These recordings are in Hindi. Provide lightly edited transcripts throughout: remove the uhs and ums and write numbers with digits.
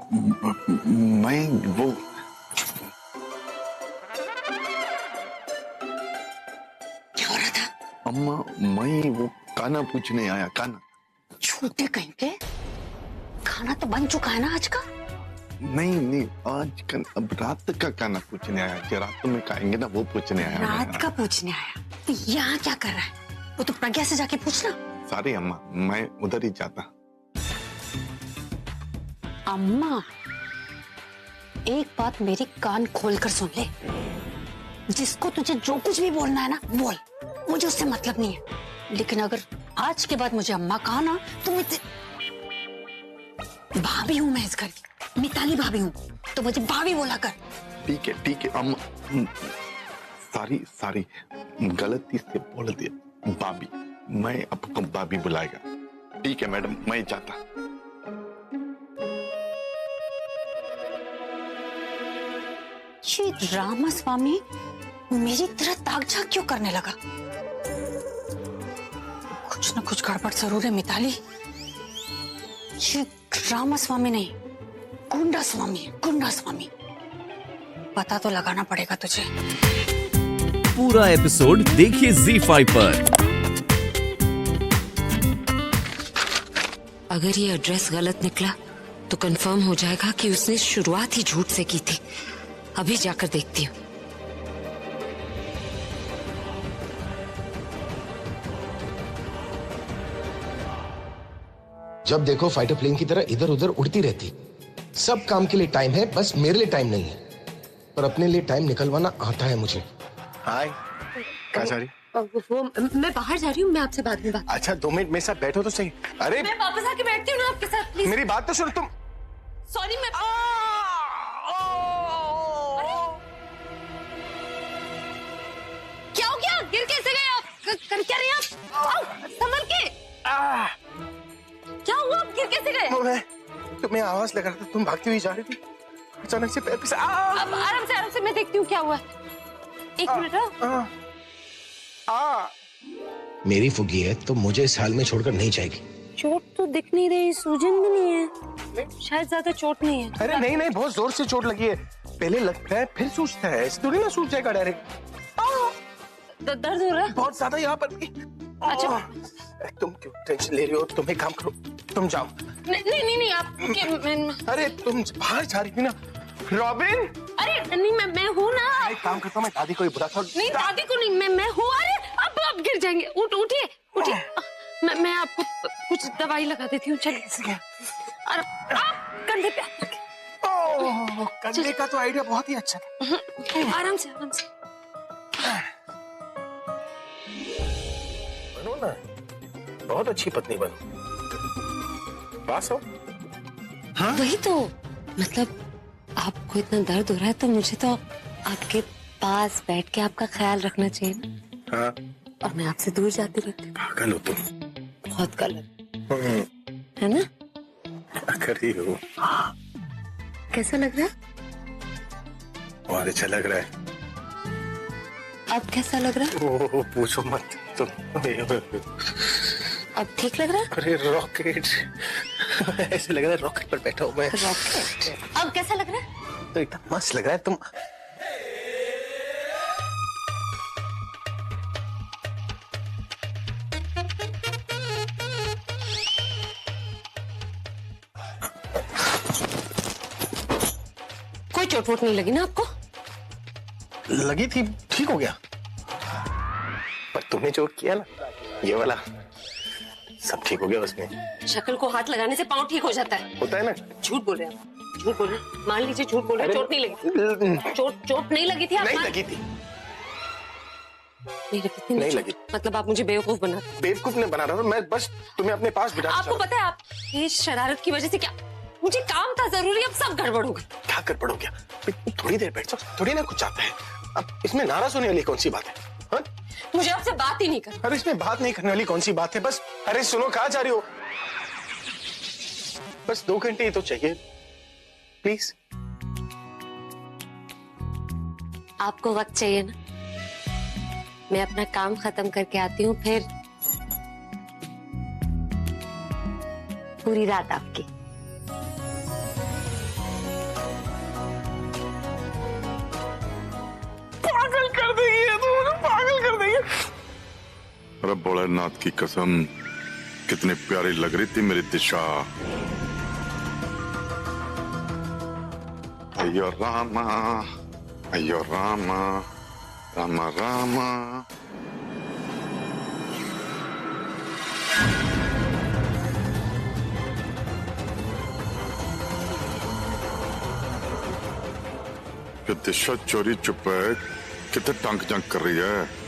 मैं वो क्या हो रहा था? अम्मा, मैं वो खाना पूछने आया। खाना? छूटे कहीं के? खाना तो बन चुका है ना आज का। नहीं, आज का अब रात का खाना पूछने आया। कि रात में खाएंगे ना, वो पूछने आया। रात का पूछने आया तो यहाँ क्या कर रहा है? वो तो प्रज्ञा से जाके पूछना। सॉरी अम्मा, मैं उधर ही जाता। अम्मा, एक बात मेरी कान खोलकर सुन ले। जिसको तुझे जो कुछ भी बोलना है ना बोल, मुझे उससे मतलब नहीं है। लेकिन अगर आज के बाद मुझे अम्मा कहा ना तो मुझे भाभी हूं मैं इस घर की, मिताली भाभी हूं, तो मुझे भाभी बोला कर। ठीक है अम्मा। सारी गलती से बोल दिया भाभी। मैं आपको भाभी बुलाएगा। ठीक है मैडम, मैं जाता। ये रामास्वामी मेरी तरह ताक झाक क्यों करने लगा? कुछ न कुछ गड़बड़ जरूर है मिताली। ये रामास्वामी नहीं, गुंडा स्वामी है, गुंडा स्वामी। पता तो लगाना पड़ेगा तुझे। पूरा एपिसोड देखिए ZEE5 पर। अगर ये एड्रेस गलत निकला तो कंफर्म हो जाएगा कि उसने शुरुआत ही झूठ से की थी। अभी जाकर देखती हूँ। जब देखो फाइटर प्लेन की तरह इधर उधर उड़ती रहती। सब काम के लिए टाइम है, बस मेरे लिए टाइम नहीं है। पर अपने लिए टाइम निकलवाना आता है मुझे। हाय, क्या जा रही? वो मैं बाहर जा रही हूँ, मैं आपसे बाद में बात। अच्छा 2 मिनट मेरे साथ बैठो तो सही। अरे मैं वापस आके बैठती हूँ ना आपके साथ, प्लीज। मेरी बात तो सुनो तुम। सॉरी, मैं क्या हो गया? गिर कैसे गए आप? कर क्या रहे आप? संभल के। क्या हुआ? गिर कैसे गए? मैं तुम्हें आवाज लगा रहा था, तुम भागती हुई जा रही थी। अचानक से पैर पे अब आराम से मैं देखती हूँ क्या हुआ। एक मिनट। मेरी फुगी है तो मुझे इस हाल में छोड़कर नहीं जाएगी। चोट तो दिख नहीं रही, सूजन भी नहीं है, शायद ज्यादा चोट नहीं है। अरे नहीं, बहुत जोर से चोट लगी है। पहले लगता है फिर सूजता है, ऐसे थोड़ी ना सूज जाएगा डायरेक्ट। दर्द हो रहा है बहुत ज्यादा यहाँ पर भी। अच्छा, तुम क्यों टेंशन ले रही हो? तुम एक काम करो, तुम जाओ। नहीं आप अरे तुम बाहर जा रही थी ना रॉबिन। अरे नहीं, मैं हूँ ना। एक काम करता हूँ, मैं दादी को ही बुलाता हूँ। नहीं, दादी को नहीं, मैं हूँ। अरे अब गिर जाएंगे। उठिए। मैं आपको कुछ दवाई लगा देती हूँ। चलिए। और आप कंधे पे हाथ रखें। ओह, कंधे का तो आइडिया बहुत ही अच्छा था। आराम से। बनो ना, बहुत अच्छी पत्नी बनो। पास हो। हाँ? वही तो मतलब, आपको इतना दर्द हो रहा है तो मुझे तो आपके पास बैठ के आपका ख्याल रखना चाहिए ना। हाँ। और मैं आपसे दूर जाती रहती हूँ। पागल हो तुम। बहुत गलत है ना? कर ही हो। कैसा लग रहा है? बहुत अच्छा लग रहा है। अब कैसा लग रहा है? ओह, पूछो मत तुम। अब ठीक लग रहा है? अरे रॉकेट, ऐसे लग रहा है रॉकेट पर बैठा हूँ मैं। रॉकेट। अब कैसा लग रहा है? तो इतना मस्त लग रहा है। तुम कोई चोट वोट नहीं लगी ना आपको? लगी थी, ठीक हो गया। पर तुमने चोट किया ना, ये वाला, सब ठीक हो गया उसमें। शक्ल को हाथ लगाने से पाँव ठीक हो जाता है। होता है ना। झूठ बोल रहे हैं आप, झूठ बोल रहे हैं। मान लीजिए झूठ बोल रहे हैं, चोट नहीं लगी। चोट नहीं लगी थी। आप नहीं लगी थी। नहीं लगी थी। नहीं लगी। मतलब आप मुझे बेवकूफ बना रहे हैं। बेवकूफ नहीं बना रहा था मैं, बस तुम्हें अपने पास बिठा। आपको पता है, आप ये शरारत की वजह से क्या, मुझे काम था जरूरी, अब सब गड़बड़ हो गई। क्या गड़बड़ हो गया? थोड़ी देर बैठ जाओ, थोड़ी ना कुछ आता है। अब इसमें नाराज होने वाली कौन सी बात है? हाँ? मुझे आपसे बात ही नहीं करनी। अरे इसमें बात नहीं करने वाली कौन सी बात है? बस अरे सुनो, कहाँ जा रही हो? बस 2 घंटे ही तो चाहिए, प्लीज। आपको वक्त चाहिए ना, मैं अपना काम खत्म करके आती हूँ, फिर पूरी रात आपकी। अरे भोलेनाथ की कसम, कितनी प्यारी लग रही थी मेरी दिशा। अयो रामा, अयो रामा, रामा रामा। कि दिशा चोरी चुप है, कितने टंक जंक कर रही है।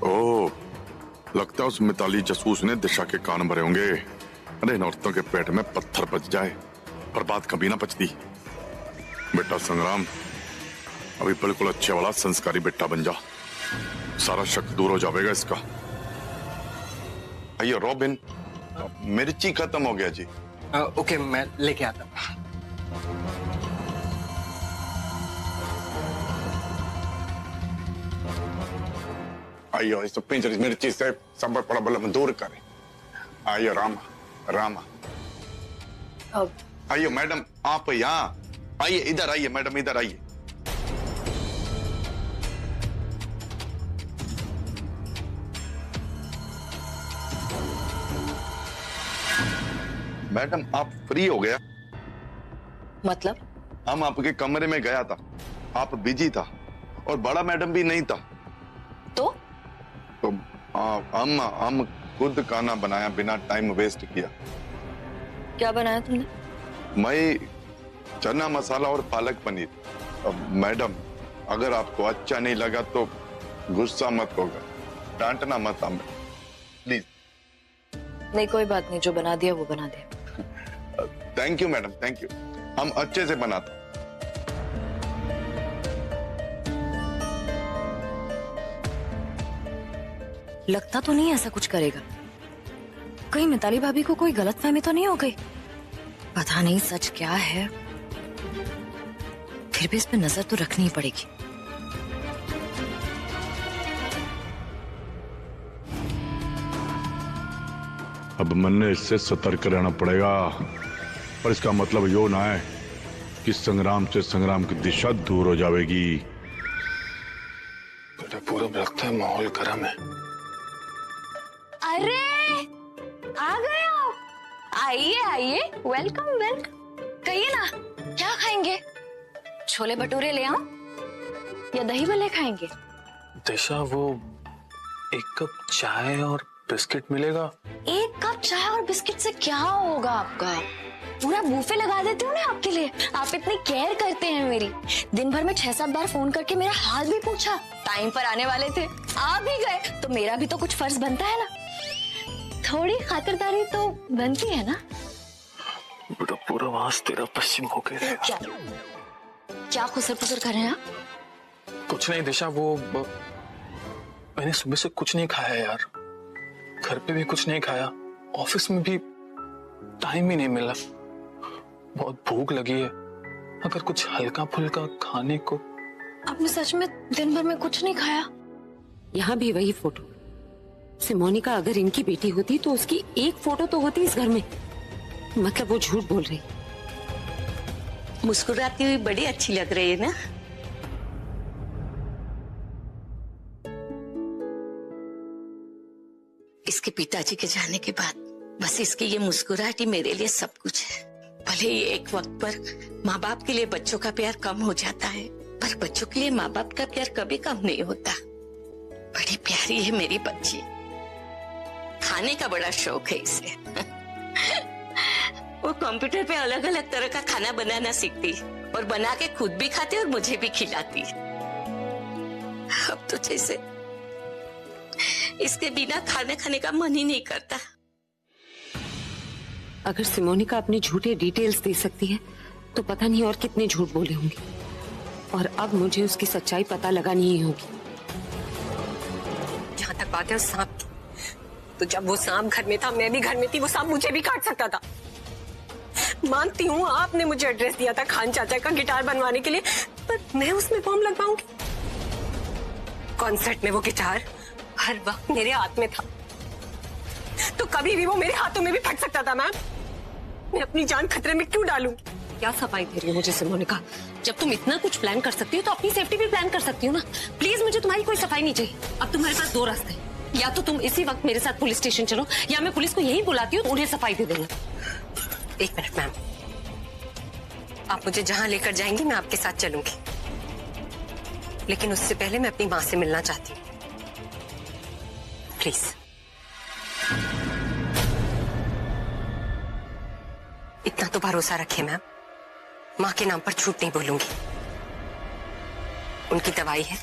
ओह, लगता है उस मिताली जासूस ने दिशा के कान भरे होंगे। अरे इन औरतों के पेट में पत्थर बच जाए पर बात कभी ना बचती। बेटा संग्राम, अभी बिल्कुल अच्छे वाला संस्कारी बेटा बन जा, सारा शक दूर हो जाएगा इसका। अयो रॉबिन, मिर्ची खत्म हो गया जी। ओके, मैं लेके आता हूँ। अयो इस पिंजरी मिर्ची से सब बड़ा बड़ा दूर करे। अयो रामा, रामा। आइए मैडम, आप यहाँ आइए, इधर आइए मैडम, इधर आइए। मैडम आप फ्री हो गया? मतलब? हम आपके कमरे में गया था, आप बिजी था और बड़ा मैडम भी नहीं था, तो हम खुद खाना बनाया बिना टाइम वेस्ट किया। क्या बनाया तुमने? मैं चना मसाला और पालक पनीर। मैडम अगर आपको अच्छा नहीं लगा तो गुस्सा मत होगा, डांटना मत हमें प्लीज। नहीं कोई बात नहीं, जो बना दिया वो बना दिया। Thank you madam, thank you, हम अच्छे से बनाते। लगता तो नहीं ऐसा कुछ करेगा। कहीं मिताली भाभी को कोई गलतफहमी तो नहीं हो गई? पता नहीं सच क्या है, फिर भी इस पे नजर तो रखनी ही पड़ेगी। अब मन ने इससे सतर्क रहना पड़ेगा, पर इसका मतलब यो ना है कि संग्राम से संग्राम की दिशा दूर हो जाएगी। पूरा लगता है माहौल गर्म है। अरे आ गए हो, आइए आइए, वेलकम वेलकम। कहिए ना क्या खाएंगे? छोले भटूरे ले आऊं या दही भल्ले खाएंगे? दिशा वो एक कप चाय और बिस्किट मिलेगा? एक कप चाय और बिस्किट से क्या होगा आपका? पूरा बूफे लगा देती हूँ ना आपके लिए। आप इतनी केयर करते हैं मेरी। दिन भर में 6-7 बार फोन करके मेरा हाल भी पूछा। टाइम पर आने वाले थे, आ भी गए, तो मेरा भी तो कुछ फर्ज बनता है ना। थोड़ी खातिरदारी तो बनती है ना। बेटा पूरा वास तेरा पश्चिम होके रहेगा। क्या खुसर पुसर कर रहे हैं आप? कुछ नहीं दिशा, वो मैंने सुबह से कुछ नहीं खाया यार, घर पे भी कुछ नहीं खाया, ऑफिस में भी टाइम ही नहीं मिला, बहुत भूख लगी है। अगर कुछ हल्का फुल्का खाने को। आपने सच में दिन भर में कुछ नहीं खाया? यहाँ भी वही फोटो। सिमोनिका अगर इनकी बेटी होती तो उसकी एक फोटो तो होती इस घर में। मतलब वो झूठ बोल रही। मुस्कुराती हुई बड़ी अच्छी लग रही है ना। इसके पिताजी के जाने के बाद बस इसकी ये मुस्कुराहट ही मेरे लिए सब कुछ है। भले ही एक वक्त पर माँ बाप के लिए बच्चों का प्यार कम हो जाता है, पर बच्चों के लिए माँ बाप का प्यार कभी कम नहीं होता। बड़ी प्यारी है मेरी बच्ची। खाने का बड़ा शौक है इसे। वो कंप्यूटर पे अलग अलग तरह का खाना बनाना सीखती और बना के खुद भी खाती और मुझे भी खिलाती। अब तो जैसे इसके बिना खाना खाने का मन ही नहीं करता। अगर सिमोनिका अपने झूठे डिटेल्स दे सकती है तो पता नहीं और कितने झूठ बोले होंगे। और अब मुझे उसकी सच्चाई पता लगानी ही होगी। जहाँ तक बात है सांप की, तो जब वो सांप घर में था, मैं भी घर में थी, वो सांप मुझे भी काट सकता था। मानती हूँ आपने मुझे एड्रेस दिया था खान चाचा का गिटार बनवाने के लिए, पर मैं उसमें बॉम्ब लगवाऊंगी? कॉन्सर्ट में वो गिटार हर वक्त मेरे हाथ में था, तो कभी भी वो मेरे हाथों में भी फट सकता था। मैम, मैं अपनी जान खतरे में क्यों डालूं? क्या सफाई दे रही हो मुझे सिमोनिका? जब तुम इतना कुछ प्लान कर सकती हो तो अपनी सेफ्टी भी प्लान कर सकती हो ना। प्लीज मुझे तुम्हारी कोई सफाई नहीं चाहिए। अब तुम्हारे पास दो रास्ते हैं, या तो तुम इसी वक्त मेरे साथ पुलिस स्टेशन चलो, या मैं पुलिस को यही बुलाती हूँ, उन्हें सफाई दे देना। एक मिनट मैम, आप मुझे जहां लेकर जाएंगी मैं आपके साथ चलूंगी, लेकिन उससे पहले मैं अपनी मां से मिलना चाहती हूँ, प्लीज। इतना तो भरोसा रखिए मैम, मां के नाम पर झूठ नहीं बोलूंगी। उनकी दवाई है।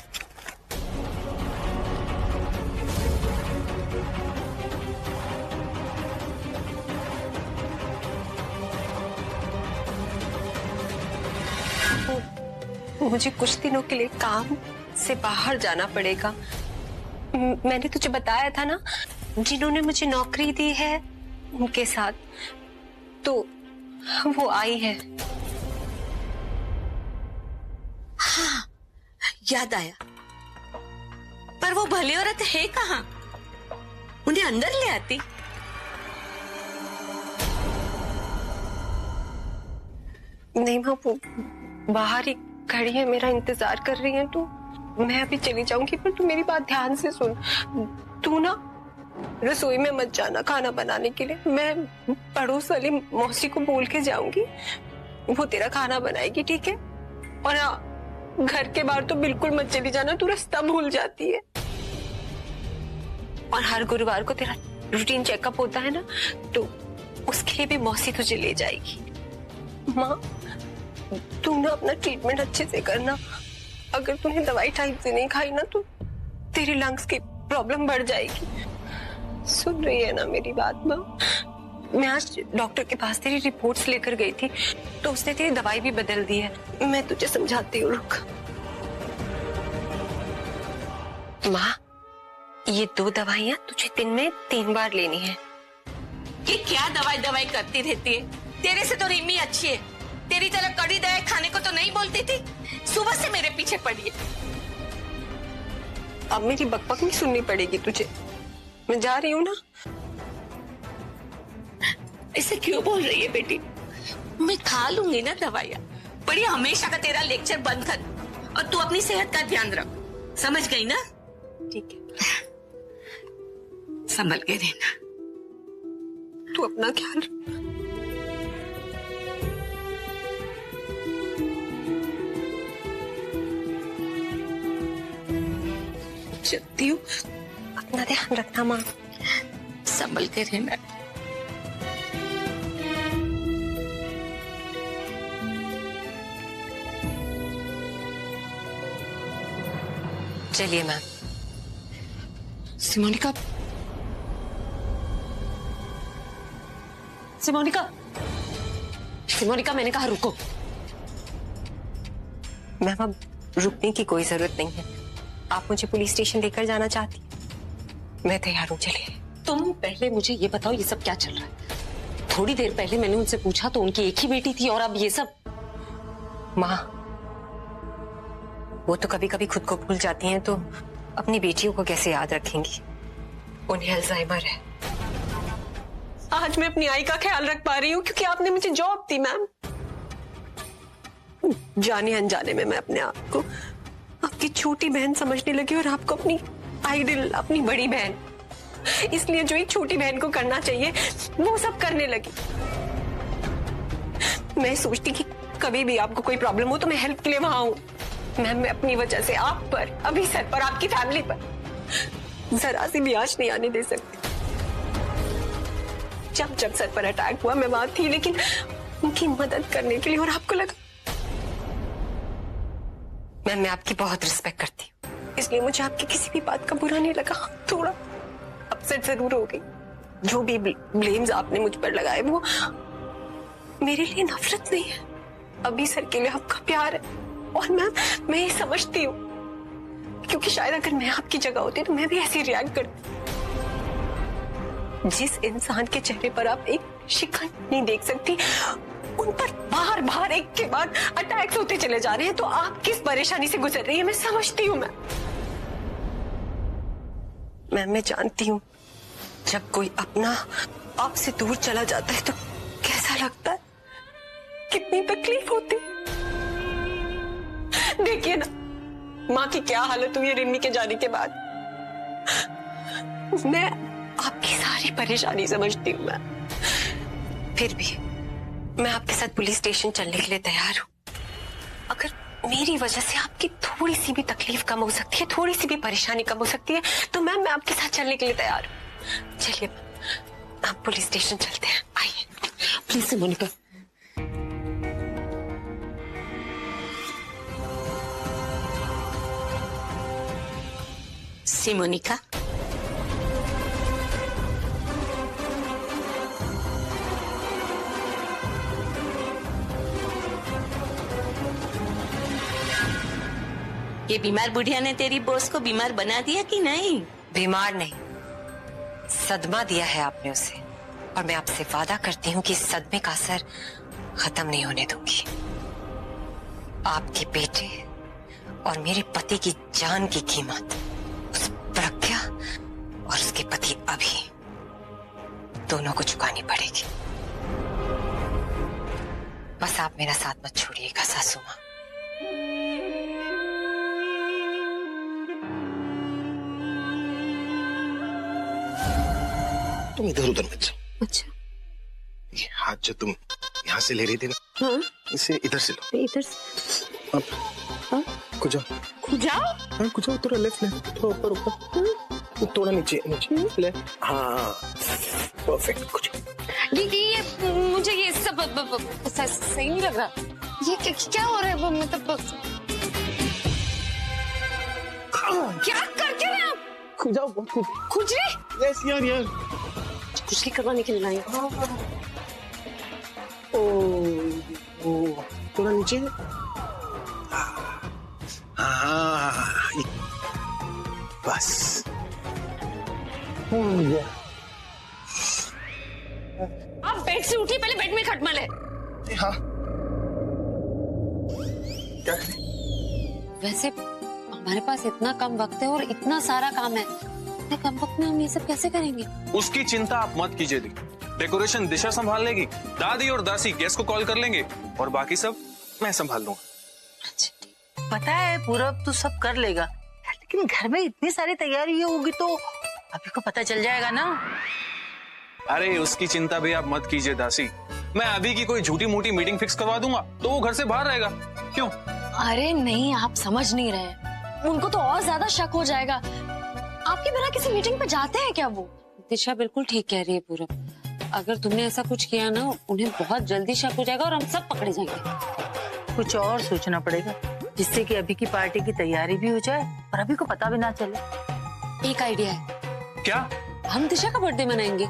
मुझे कुछ दिनों के लिए काम से बाहर जाना पड़ेगा। मैंने तुझे बताया था ना, जिन्होंने मुझे नौकरी दी है उनके साथ, तो वो आई है। हाँ, याद आया। पर वो भली औरत है कहाँ? उन्हें अंदर ले आती। नहीं माँ, वो बाहर ही खड़ी है, मेरा इंतजार कर रही है, तो मैं अभी चली जाऊंगी। पर तू मेरी बात ध्यान से सुन। तू ना रसोई में मत जाना खाना बनाने के लिए। मैं पड़ोस वाली मौसी को बोल के जाऊंगी, वो तेरा खाना बनाएगी, ठीक है? और हाँ, घर के बाहर तो बिल्कुल मत चली जाना, तू रास्ता भूल जाती है। और हर गुरुवार को तेरा रूटीन चेकअप होता है ना, तो उसके लिए भी मौसी तुझे ले जाएगी। माँ, तू ना अपना ट्रीटमेंट अच्छे से करना। अगर तूने दवाई टाइम से नहीं खाई ना, तो तेरे लंग्स की प्रॉब्लम बढ़ जाएगी। सुन रही है ना मेरी बात माँ? मैं आज डॉक्टर के पास तेरी रिपोर्ट्स लेकर गई थी, तो उसने तेरी दवाई भी बदल दी है। मैं तुझे समझाती हूँ, रुक। माँ, ये 2 दवाइयाँ तुझे दिन में 3 बार लेनी है। ये क्या दवाई करती रहती है? तेरे से तो रिमी अच्छी है, तेरी तरह कड़ी दया खाने को तो नहीं बोलती थी। सुबह से मेरे पीछे पड़ी है। अब मेरी बकबक नहीं सुननी पड़ेगी तुझे, मैं जा रही हूँ ना। ऐसे क्यों बोल रही है बेटी? मैं खा लूंगी ना दवाइयाँ। बड़ी हमेशा का तेरा लेक्चर बंद कर, और तू अपनी सेहत का ध्यान रख। समझ गई ना? ठीक है, संभल के रहना। तू अपना ख्याल रख। चलती हूँ, अपना ध्यान रखना माँ। संभल के रहना। चलिए मैम। सिमोनिका, सिमोनिका, सिमोनिका, मैंने कहा रुको। मैम, अब रुकने की कोई जरूरत नहीं है। आप मुझे पुलिस स्टेशन लेकर जाना चाहती? मैं तैयार हूँ, चलिए। तुम पहले मुझे ये बताओ, ये सब क्या चल रहा है? थोड़ी देर पहले मैंने उनसे पूछा तो उनकी एक ही बेटी थी, और अब ये सब। माँ, वो तो कभी कभी खुद को भूल जाती हैं, तो अपनी बेटियों को कैसे याद रखेंगी? उन्हें अल्जाइमर है। आज मैं अपनी आई का ख्याल रख पा रही हूँ क्योंकि आपने मुझे जॉब दी मैम। जाने अनजाने में मैं अपने आप को आपकी छोटी बहन समझने लगी, और आपको अपनी आइडल, अपनी बड़ी बहन। इसलिए जो एक छोटी बहन को करना चाहिए वो सब करने लगी। मैं सोचती कि कभी भी आपको कोई प्रॉब्लम हो तो मैं हेल्प के लिए वहां हूं। मैम, मैं अपनी वजह से आप पर, अभी सर पर, आपकी फैमिली पर जरा सी भी आंच नहीं आने दे सकती। जब जब सर पर अटैक हुआ मैं वहां थी, लेकिन उनकी मदद करने के लिए, और आपको लगा मैम मैं आपकी बहुत रिस्पेक्ट करती हूँ, इसलिए मुझे आपकी किसी भी बात का बुरा नहीं लगा। थोड़ा अपसेट जरूर हो गई। जो भी ब्लेम्स आपने मुझ पर लगाए वो मेरे लिए नफरत नहीं है, अभी सर के लिए आपका प्यार है। और मैं ये समझती हूँ, क्योंकि शायद अगर मैं आपकी जगह होती तो मैं भी ऐसे रिएक्ट करती। जिस इंसान के चेहरे पर आप एक शिकन नहीं देख सकती, उन पर बार बार एक के बाद अटैक्स होते चले जा रहे हैं, तो आप किस परेशानी से गुजर रही है मैं समझती हूँ। मैं जानती हूँ जब कोई अपना आपसे दूर चला जाता है तो कैसा लगता है, कितनी तकलीफ होती। देखिए ना माँ की क्या हालत हुई है रिम्मी के जाने के बाद। मैं आपकी सारी परेशानी समझती हूँ मैं, फिर भी मैं आपके साथ पुलिस स्टेशन चलने के लिए तैयार हूँ। अगर मेरी वजह से आपकी थोड़ी सी भी तकलीफ कम हो सकती है, थोड़ी सी भी परेशानी कम हो सकती है, तो मैम मैं आपके साथ चलने के लिए तैयार हूँ। चलिए आप पुलिस स्टेशन चलते हैं, आइए प्लीज मोनिका। मोनिका, ये बीमार बुढ़िया ने तेरी बॉस को बीमार बना दिया कि नहीं? बीमार नहीं, सदमा दिया है आपने उसे, और मैं आपसे वादा करती हूँ कि इस सदमे का असर खत्म नहीं होने दूंगी। आपके बेटे और मेरे पति की जान की कीमत उस प्रज्ञा और उसके पति अभी दोनों को चुकानी पड़ेगी। बस आप मेरा साथ मत छोड़िएगा सासू माँ। तुम इधर उधर मत जाओ। अच्छा ये हाथ जो तुम यहाँ से ले रही थी ना, हाँ इसे इधर से लो। इधर से अब हाँ? कुछ खुजाओ। हाँ कुछ थोड़ा लेफ्ट ले, थोड़ा ऊपर ऊपर, थोड़ा नीचे नीचे ले। हाँ परफेक्ट। कुछ दीदी ये मुझे ये सब सही नहीं लग रहा। ये क्या हो रहा है? वो मतलब क्या करते हैं आप? खुजाओ बहुत कुछ। खुजली? यस यार यार, खुजली करवाने के लिए लाई। ओ थोड़ा नीचे। हाँ बस हो गया। आप बेड से उठिए, पहले बेड में खटमल है। हाँ क्या करें? वैसे हमारे पास इतना कम वक्त है और इतना सारा काम है, इतने कम वक्त में हम ये सब कैसे करेंगे? उसकी चिंता आप मत कीजिए दी, डेकोरेशन दिशा संभाल लेगी, दादी और दासी गैस को कॉल कर लेंगे और बाकी सब मैं संभाल लूंगा। पता है पूरब तू सब कर लेगा, लेकिन घर में इतनी सारी तैयारी होगी तो अभी को पता चल जाएगा ना। अरे उसकी चिंता भी आप मत कीजिए दासी, मैं अभी की कोई झूठी मोटी मीटिंग फिक्स करवा दूंगा तो वो घर से बाहर रहेगा। क्यों? अरे नहीं, आप समझ नहीं रहे, उनको तो और ज्यादा शक हो जाएगा। आपके बिना किसी मीटिंग पे जाते हैं क्या वो? दिशा बिल्कुल ठीक कह रही है पूरब, अगर तुमने ऐसा कुछ किया ना उन्हें बहुत जल्दी शक हो जाएगा और हम सब पकड़े जाएंगे। कुछ और सोचना पड़ेगा जिससे कि अभी की पार्टी की तैयारी भी हो जाए और अभी को पता भी ना चले। एक आइडिया है। क्या? हम दिशा का बर्थडे मनाएंगे।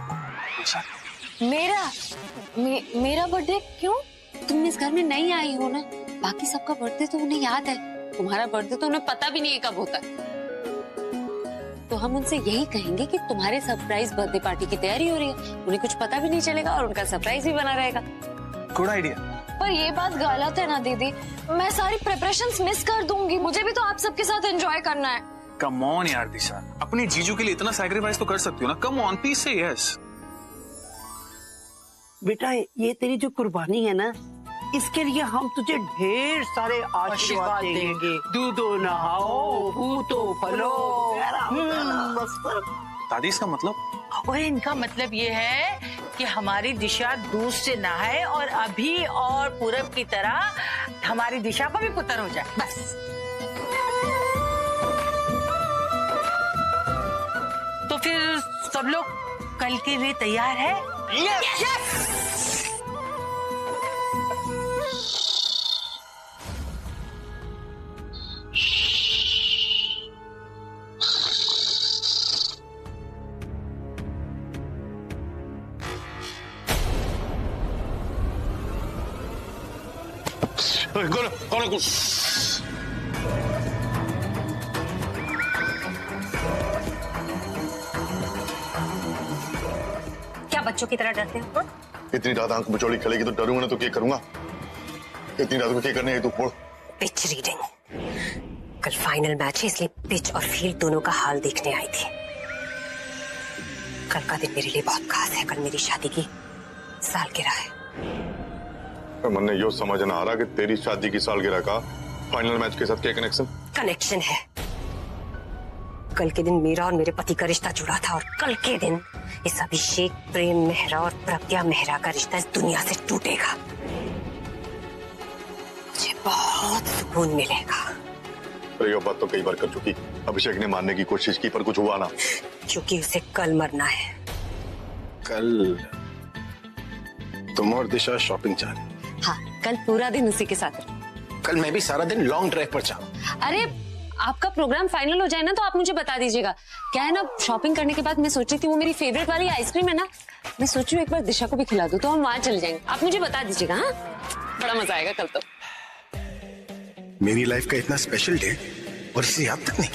मेरा बर्थडे क्यों? तुम इस घर में नहीं आई हो ना, बाकी सबका बर्थडे तो उन्हें याद है, तुम्हारा बर्थडे तो उन्हें पता भी नहीं है कब होता है। तो हम उनसे यही कहेंगे कि तुम्हारे सरप्राइज बर्थडे पार्टी की तैयारी हो रही है, उन्हें कुछ पता भी नहीं चलेगा और उनका सरप्राइज भी बना रहेगा। Good idea. पर ये बात गलत है ना दीदी, मैं सारी प्रिपरेशंस मिस कर दूंगी, मुझे भी तो आप सबके साथ एंजॉय करना है। कम ऑन यार दिशा, अपने जीजू के लिए इतना सैक्रिफाइस तो कर सकती हो ना। कम ऑन, प्लीज से यस। बेटा ये तेरी जो कुर्बानी है ना, इसके लिए हम तुझे ढेर सारे आशीर्वाद देंगे। दूधो नहाओ, फूटो फलो। दादी इसका मतलब? और इनका मतलब ये है कि हमारी दिशा दूध से नहाए और अभी और पूरब की तरह हमारी दिशा को भी पुत्र हो जाए, बस। तो फिर सब लोग कल के लिए तैयार है? Yes yes. कौन? क्या बच्चों की तरह डरते हो? इतनी रात आंख बिचौड़ी खेलेगी तो डरूंगा ना तो क्या करूंगा? इतनी रात को क्या करने है तू? बोल। Pitch reading. कल फाइनल मैच है इसलिए पिच और फील्ड दोनों का हाल देखने आई थी। कल का दिन मेरे लिए बहुत खास है, कल मेरी शादी की सालगिरह है। मैंने यो समझ ना आ रहा कि तेरी शादी की सालगिरह का फाइनल मैच के साथ क्या कनेक्शन? कनेक्शन है। कल के दिन मेरा और मेरे पति का रिश्ता जुड़ा था और कल के दिन इस अभिषेक प्रेम मेहरा और प्रज्ञा मेहरा का रिश्ता इस दुनिया से टूटेगा। मुझे बहुत सुकून मिलेगा। अरे ये बात तो कई बार कर चुकी। अभिषेक ने मारने की कोशिश की पर कुछ हुआ ना। क्योंकि उसे कल मरना है। कल तुम और दिशा शॉपिंग जा रही? हाँ, कल पूरा दिन उसी के साथ रहो। कल मैं भी सारा दिन लॉन्ग ड्राइव पर जाऊँ। अरे आपका प्रोग्राम फाइनल हो जाए ना तो आप मुझे बता दीजिएगा। क्या है ना, शॉपिंग करने के बाद मैं सोच रही थी वो मेरी फेवरेट वाली आइसक्रीम है ना, मैं सोच रही हूँ एक बार दिशा को भी खिला दूं तो हम वहां चले जाएंगे। आप मुझे बता दीजिएगा। हाँ, बड़ा मजा आएगा कल तो। मेरी लाइफ का इतना स्पेशल डे और इसे याद तक नहीं।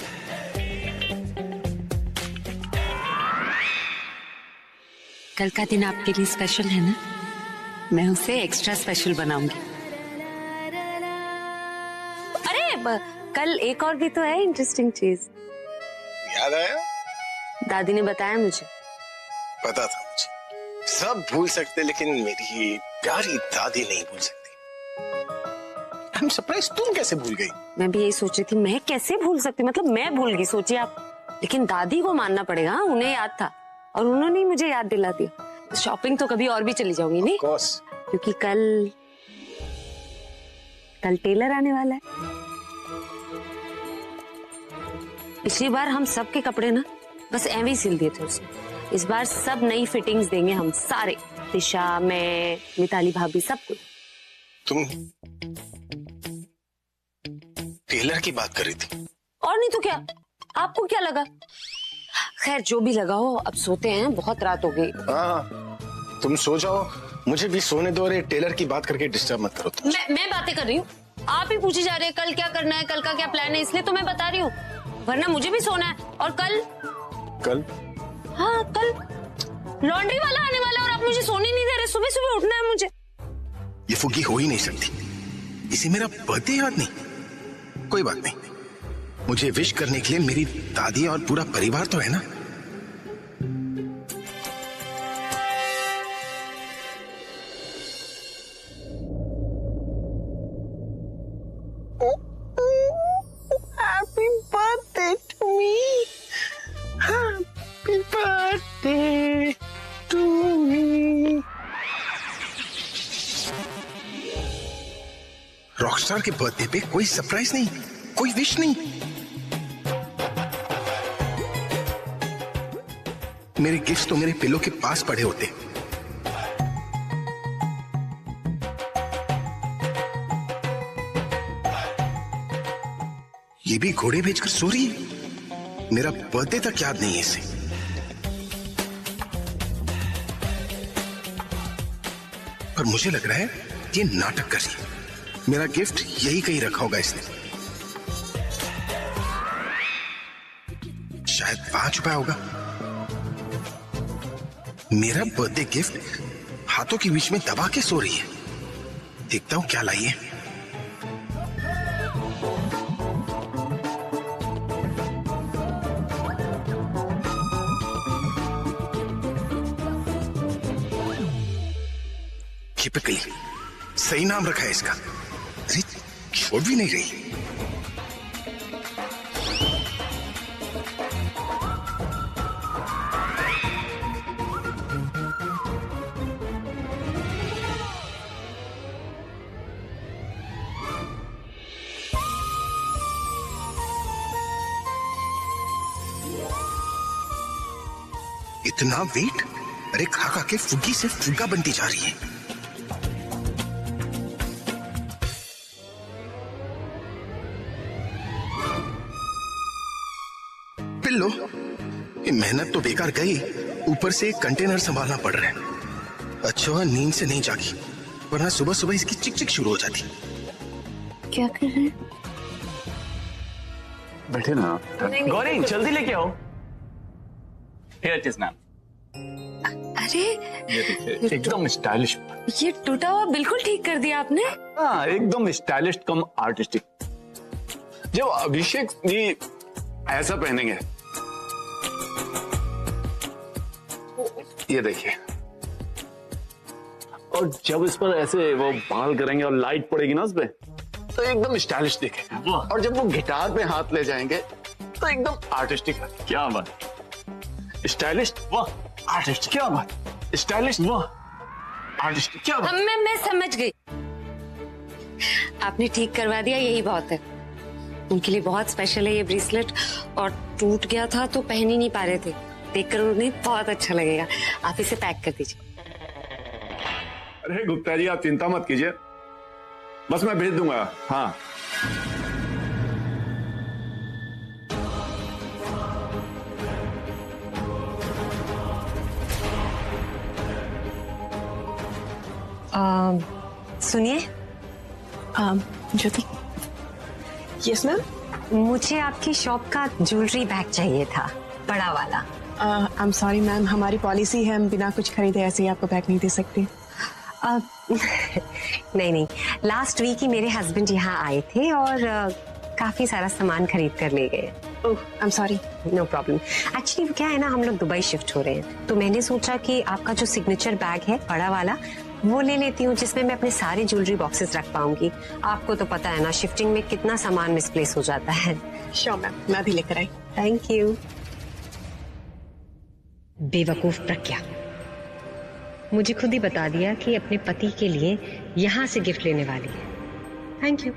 कल का दिन आपके लिए स्पेशल है ना, मैं उसे एक्स्ट्रा स्पेशल बनाऊंगी। अरे कल एक और भी तो है इंटरेस्टिंग चीज। याद आया? दादी ने बताया मुझे। पता था मुझे। सब भूल सकते लेकिन मेरी प्यारी दादी नहीं भूल सकती। आई एम सरप्राइज, तुम कैसे भूल गई? मैं भी यही सोच रही थी, मैं कैसे भूल सकती, मतलब मैं भूल गई, सोचिए आप। लेकिन दादी को मानना पड़ेगा, उन्हें याद था और उन्होंने ही मुझे याद दिला दिया। शॉपिंग तो कभी और भी चली जाऊंगी नहीं, क्योंकि कल टेलर आने वाला है। पिछली बार हम सब के कपड़े ना बस ऐवे ही सिल दिए थे उसने। इस बार सब नई फिटिंग्स देंगे हम सारे, दिशा, मैं, मिताली भाभी, सब कुछ। तुम टेलर की बात कर रही थी? और नहीं तो क्या, आपको क्या लगा? खैर जो भी लगा हो, अब सोते हैं, बहुत रात हो गई। हाँ, तुम सो जाओ, मुझे भी सोने दो। अरे टेलर की बात करके डिस्टर्ब मत करो तुम। मैं बातें कर रही हूँ, आप ही पूछे जा रहे हैं कल क्या करना है, कल का क्या प्लान है, इसलिए तो मैं बता रही हूँ, वरना मुझे भी सोना है। और कल हाँ, कल लॉन्ड्री वाला आने वाला है और आप मुझे सोने नहीं दे रहे। सुबह सुबह उठना है मुझे। ये फुग्गी हो ही नहीं सकती। इसे मेरा बर्थडे याद नहीं? कोई बात नहीं, मुझे विश करने के लिए मेरी दादी और पूरा परिवार तो है ना। Happy birthday to me. Happy birthday to me. Rockstar के बर्थडे पे कोई सरप्राइज नहीं, कोई विश नहीं। मेरे गिफ्ट तो मेरे पिलो के पास पड़े होते। ये भी घोड़े भेजकर सो रही है। मेरा बर्थडे तक याद नहीं है इसे। पर मुझे लग रहा है ये नाटक कर रही है। मेरा गिफ्ट यही कहीं रखा होगा इसने। शायद वहां छुपा होगा। मेरा बर्थडे गिफ्ट हाथों के बीच में दबा के सो रही है। देखता हूं क्या लाई है। टिपिकली सही नाम रखा है इसका। अरे छोड़ भी नहीं रही। इतना वेट? अरे खा खा के फुग्गी से फुग्गा बनती जा रही है। पिल्लो, ये मेहनत तो बेकार गई, ऊपर से एक कंटेनर संभालना पड़ रहा है। अच्छा नींद से नहीं जागी, वरना सुबह सुबह इसकी चिक चिक शुरू हो जाती। क्या कर रहे हैं? बैठे ना। गौरी जल्दी लेके आओ। Here it is, ma'am. अरे ये देखिए, एकदम स्टाइलिश। ये टूटा हुआ बिल्कुल ठीक कर दिया आपने। हाँ, एकदम स्टाइलिश कम आर्टिस्टिक। जब अभिषेक जी ऐसा पहनेंगे, ये देखिए, और जब इस पर ऐसे वो बाल करेंगे और लाइट पड़ेगी ना उस पे, तो एकदम स्टाइलिश दिखेगा। और जब वो गिटार पे हाथ ले जाएंगे तो एकदम आर्टिस्टिक। क्या बात, स्टाइलिश वाह, आर्टिस्ट क्या बात, स्टाइलिश वाह, आर्टिस्ट क्या बात। मैं समझ गई, आपने ठीक करवा दिया, यही बहुत है। उनके लिए बहुत स्पेशल है ये ब्रेसलेट, और टूट गया था तो पहन ही नहीं पा रहे थे, देखकर उन्हें बहुत अच्छा लगेगा। आप इसे पैक कर दीजिए। अरे गुप्ता जी, आप चिंता मत कीजिए, बस मैं भेज दूंगा। हाँ, सुनिए ज्योति। Yes ma'am. मुझे आपकी शॉप का ज्वेलरी बैग चाहिए था, बड़ा वाला। आई एम सॉरी मैम, हमारी पॉलिसी है हम बिना कुछ खरीदे ऐसे ही आपको बैग नहीं दे सकते। नहीं, लास्ट वीक ही मेरे हस्बैंड यहाँ आए थे और काफी सारा सामान खरीद कर ले गए। Oh I am sorry. No problem. Actually क्या है ना, हम लोग दुबई शिफ्ट हो रहे हैं, तो मैंने सोचा कि आपका जो सिग्नेचर बैग है बड़ा वाला, वो ले लेती हूँ, जिसमें मैं अपने सारे ज्वेलरी बॉक्सेस रख पाऊंगी। आपको तो पता है ना, शिफ्टिंग में कितना सामान मिसप्लेस हो जाता है। श्योर मैम, मैं भी लेकर आई। Thank you. बेवकूफ प्रज्ञा, मुझे खुद ही बता दिया कि अपने पति के लिए यहाँ से गिफ्ट लेने वाली है। Thank you.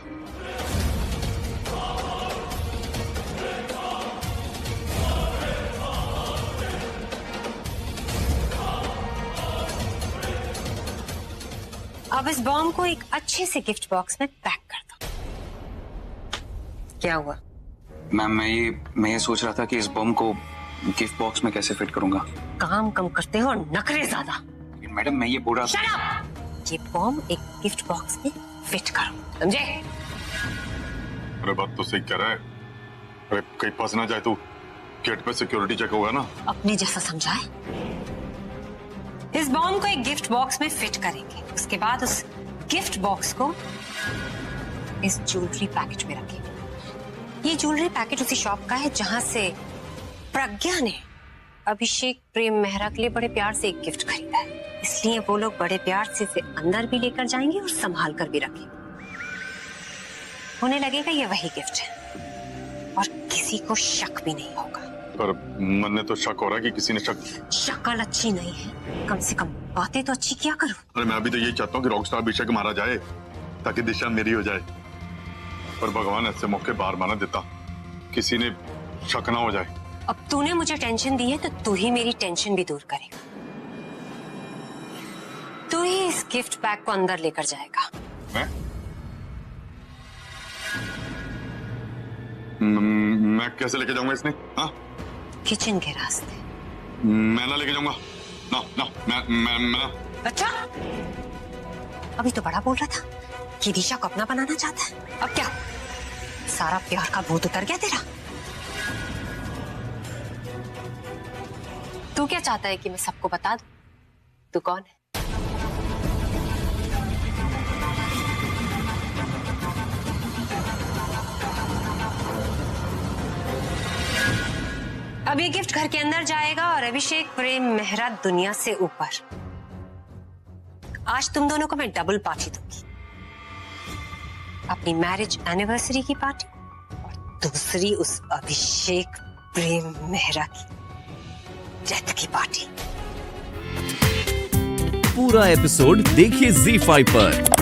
अब इस बॉम्ब को एक अच्छे से गिफ्ट बॉक्स में पैक कर दो। क्या हुआ? मैम, मैं ये सोच रहा था कि इस बम को गिफ्ट बॉक्स में कैसे फिट करूंगा। काम कम करते हो और नखरे ज्यादा। मैडम, मैं ये बोल रहा था। Shut up! ये बॉम्ब एक गिफ्ट बॉक्स में फिट करो, समझे? अरे बात तो सही कह रहा है। अरे कहीं फंस ना जाए, तू गेट पे सिक्योरिटी चेक होगा ना। अपने जैसा समझाए। इस बॉम्ब को एक गिफ्ट बॉक्स में फिट करेंगे, उसके बाद उस गिफ्ट बॉक्स को इस ज्वेलरी पैकेट में रखेंगे। ये ज्वेलरी पैकेट उसी शॉप का है जहां से प्रज्ञा ने अभिषेक प्रेम मेहरा के लिए बड़े प्यार से एक गिफ्ट खरीदा है, इसलिए वो लोग बड़े प्यार से इसे अंदर भी लेकर जाएंगे और संभाल कर भी रखेंगे। उन्हें लगेगा ये वही गिफ्ट है और किसी को शक भी नहीं होगा। पर मन ने तो शक हो रहा है कि किसी ने शक्ल अच्छी नहीं है, कम से कम बातें तो अच्छी किया करो। अरे मैं अभी तो यही चाहता हूँ कि रॉकस्टार अभिषेक मारा जाए ताकि दिशा मेरी हो जाए, पर भगवान ऐसे मौके बार माना देता, किसी ने शक ना हो जाए। अब तूने मुझे टेंशन दी है तो तू ही मेरी टेंशन भी दूर करेगा। तू ही इस गिफ्ट बैग को अंदर लेकर जाएगा। मैं कैसे लेके जाऊंगा इसने? हाँ, किचन के रास्ते। मैं ना लेके जाऊंगा। ना ना, मैं ना। अच्छा, अभी तो बड़ा बोल रहा था कि दिशा को अपना बनाना चाहता है, अब क्या सारा प्यार का भूत उतर गया तेरा? तू क्या चाहता है कि मैं सबको बता दूं तू कौन है? अब ये गिफ्ट घर के अंदर जाएगा और अभिषेक प्रेम मेहरा दुनिया से ऊपर। आज तुम दोनों को मैं डबल पार्टी दूंगी, अपनी मैरिज एनिवर्सरी की पार्टी और दूसरी उस अभिषेक प्रेम मेहरा की डेथ की पार्टी। पूरा एपिसोड देखिए ZEE5 पर।